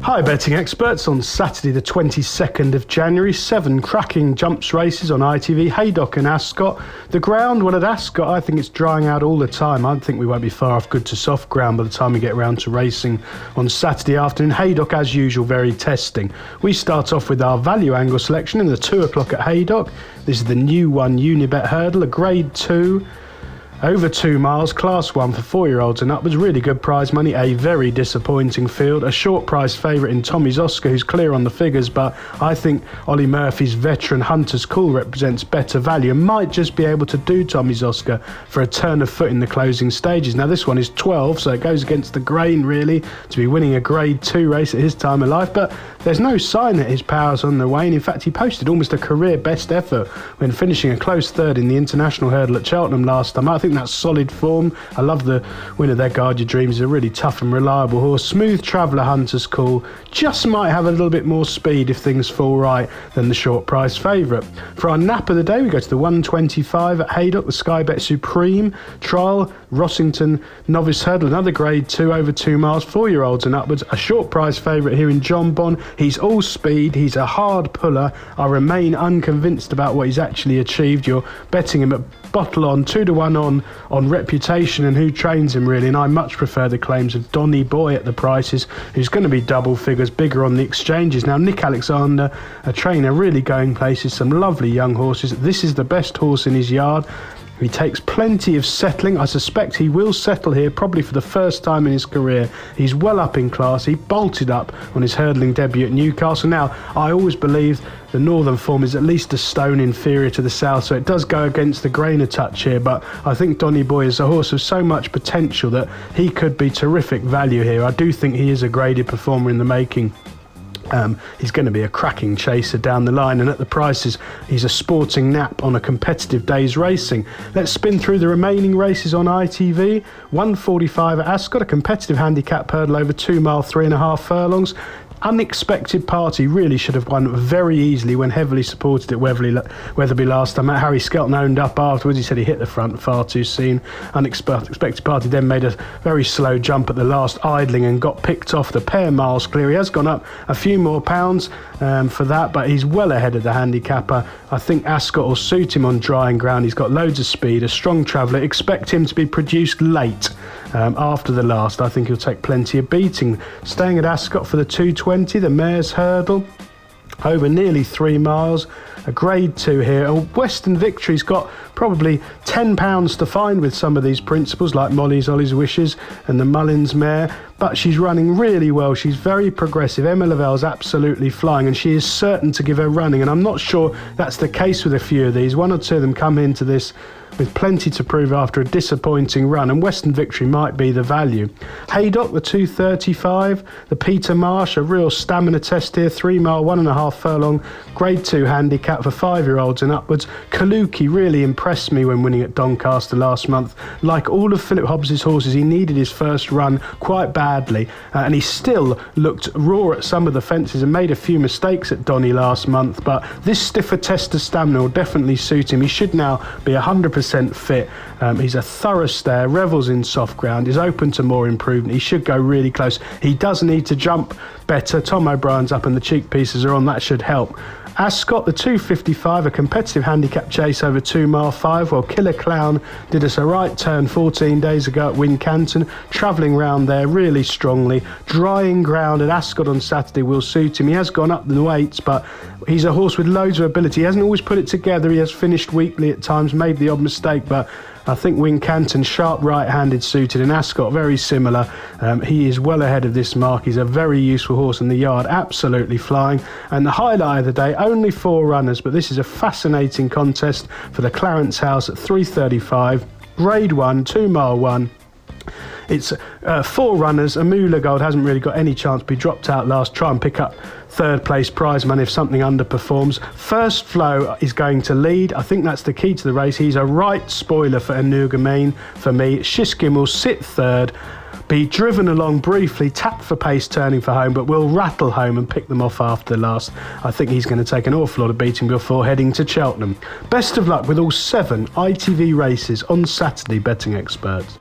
Hi betting experts, on Saturday the 22nd of January, 7 cracking jumps races on ITV, Haydock and Ascot. The ground, well at Ascot I think it's drying out all the time. I think we won't be far off good to soft ground by the time we get round to racing on Saturday afternoon. Haydock as usual very testing. We start off with our value angle selection in the 2 o'clock at Haydock. This is the new one Unibet hurdle, a grade 2. Over 2 miles, class 1 for 4-year-olds and upwards. Really good prize money, a very disappointing field. A short price favourite in Tommy's Oscar, who's clear on the figures, but I think Ollie Murphy's veteran Hunter's Call represents better value and might just be able to do Tommy's Oscar for a turn of foot in the closing stages. Now this one is 12, so it goes against the grain really to be winning a grade 2 race at his time of life, but there's no sign that his power's on the wane. In fact, he posted almost a career best effort when finishing a close third in the international hurdle at Cheltenham last time. I think that's solid form. I love the winner there, Guard Your Dreams. He's a really tough and reliable horse. Smooth traveller, Hunter's Call, just might have a little bit more speed if things fall right than the short price favourite. For our nap of the day, we go to the 125 at Haydock, the Sky Bet Supreme Trial, Rossington Novice Hurdle, another grade 2 over 2 miles, 4-year-olds and upwards. A short price favourite here in John Bon. He's all speed, he's a hard puller. I remain unconvinced about what he's actually achieved. You're betting him at bottle on, 2-1 on reputation and who trains him really, and I much prefer the claims of Donny Boy at the prices, who's going to be double figures, bigger on the exchanges. Now Nick Alexander, a trainer, really going places, some lovely young horses. This is the best horse in his yard. He takes plenty of settling. I suspect he will settle here, probably for the first time in his career. He's well up in class. He bolted up on his hurdling debut at Newcastle. Now, I always believe the northern form is at least a stone inferior to the south, so it does go against the grain a touch here, but I think Donny Boy is a horse of so much potential that he could be terrific value here. I do think he is a graded performer in the making. He's going to be a cracking chaser down the line, and at the prices he's a sporting nap on a competitive day's racing. Let's spin through the remaining races on ITV. 145 at Ascot, a competitive handicap hurdle over 2 mile 3.5 furlongs. Unexpected Party really should have won very easily when heavily supported at Weatherby last time. Harry Skelton owned up afterwards. He said he hit the front far too soon. Unexpected Party then made a very slow jump at the last idling and got picked off the pair miles clear. He has gone up a few more pounds for that, but he's well ahead of the handicapper. I think Ascot will suit him on drying ground. He's got loads of speed, a strong traveller. Expect him to be produced late after the last. I think he'll take plenty of beating. Staying at Ascot for the 220, the Mare's Hurdle, over nearly 3 miles, a grade 2 here. Western Victory's got probably £10 to find with some of these principles like Ollie's Wishes and the Mullins mare, but she's running really well. She's very progressive. Emma Lavelle's absolutely flying and she is certain to give her running, and I'm not sure that's the case with a few of these. One or two of them come into this with plenty to prove after a disappointing run, and Western Victory might be the value. Haydock, the 235, the Peter Marsh, a real stamina test here, 3 mile 1.5 furlong, grade 2 handicap for 5-year-olds and upwards. Kaluki really impressed me when winning at Doncaster last month. Like all of Philip Hobbs's horses, he needed his first run quite badly, and he still looked raw at some of the fences and made a few mistakes at Donny last month, but this stiffer test of stamina will definitely suit him. He should now be 100% fit. He's a thorough stayer, revels in soft ground, is open to more improvement. He should go really close. He does need to jump better. Tom O'Brien's up and the cheek pieces are on. That should help. Ascot, the 255, a competitive handicap chase over 2 mile 5. Well, Killer Clown did us a right turn 14 days ago at Wincanton, travelling round there really strongly. Drying ground at Ascot on Saturday will suit him. He has gone up the weights, but he's a horse with loads of ability. He hasn't always put it together. He has finished weakly at times, made the odd mistake, but I think Wincanton, sharp right-handed suited, and Ascot very similar. He is well ahead of this mark. He's a very useful horse in the yard, absolutely flying. And the highlight of the day, only 4 runners, but this is a fascinating contest for the Clarence House at 3:35, grade 1, 2 mile 1. It's 4 runners. Amula Gold hasn't really got any chance, but he dropped out last. Try and pick up third place prize money if something underperforms. First Flow is going to lead. I think that's the key to the race. He's a right spoiler for Enugamine for me. Shiskin will sit third, be driven along briefly, tap for pace turning for home, but will rattle home and pick them off after the last. I think he's going to take an awful lot of beating before heading to Cheltenham. Best of luck with all 7 ITV races on Saturday, betting experts.